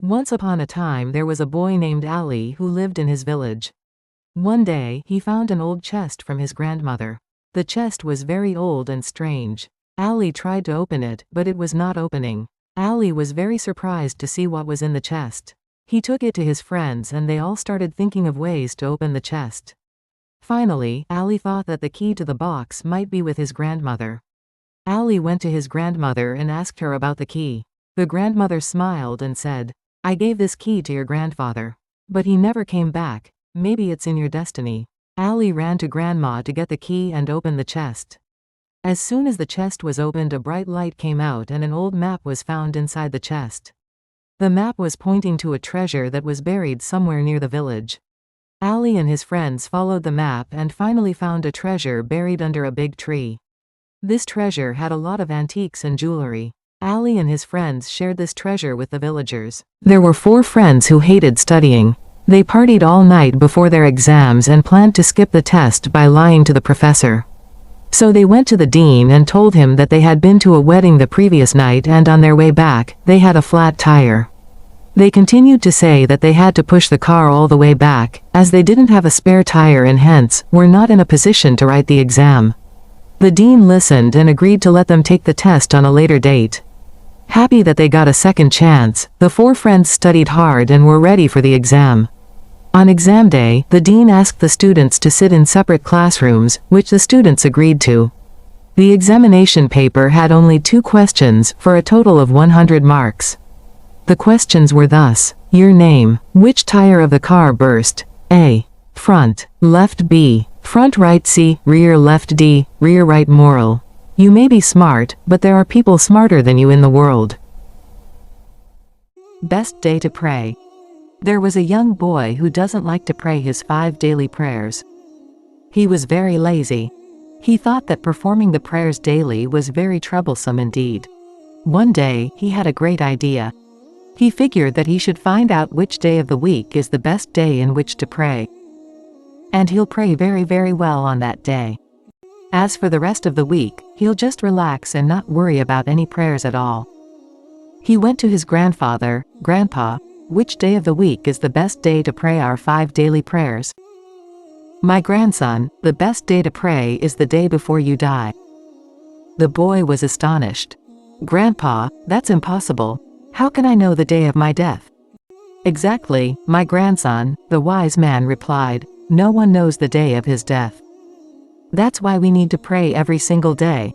Once upon a time there was a boy named Ali who lived in his village. One day, he found an old chest from his grandmother. The chest was very old and strange. Ali tried to open it, but it was not opening. Ali was very surprised to see what was in the chest. He took it to his friends and they all started thinking of ways to open the chest. Finally, Ali thought that the key to the box might be with his grandmother. Ali went to his grandmother and asked her about the key. The grandmother smiled and said, "I gave this key to your grandfather. But he never came back. Maybe it's in your destiny." Ali ran to Grandma to get the key and open the chest. As soon as the chest was opened, a bright light came out and an old map was found inside the chest. The map was pointing to a treasure that was buried somewhere near the village. Ali and his friends followed the map and finally found a treasure buried under a big tree. This treasure had a lot of antiques and jewelry. Ali and his friends shared this treasure with the villagers. There were 4 friends who hated studying. They partied all night before their exams and planned to skip the test by lying to the professor. So they went to the dean and told him that they had been to a wedding the previous night and on their way back, they had a flat tire. They continued to say that they had to push the car all the way back, as they didn't have a spare tire and hence, were not in a position to write the exam. The dean listened and agreed to let them take the test on a later date. Happy that they got a second chance, the 4 friends studied hard and were ready for the exam. On exam day, the dean asked the students to sit in separate classrooms, which the students agreed to. The examination paper had only 2 questions, for a total of 100 marks. The questions were thus: your name, which tire of the car burst? A. Front, left B, front right C, rear left D, rear right moral. You may be smart, but there are people smarter than you in the world. Best day to pray. There was a young boy who doesn't like to pray his 5 daily prayers. He was very lazy. He thought that performing the prayers daily was very troublesome indeed. One day, he had a great idea. He figured that he should find out which day of the week is the best day in which to pray. And he'll pray very, very well on that day. As for the rest of the week, he'll just relax and not worry about any prayers at all. He went to his grandfather. "Grandpa, which day of the week is the best day to pray our 5 daily prayers?" "My grandson, the best day to pray is the day before you die." The boy was astonished. "Grandpa, that's impossible. How can I know the day of my death?" "Exactly, my grandson," the wise man replied. "No one knows the day of his death. That's why we need to pray every single day.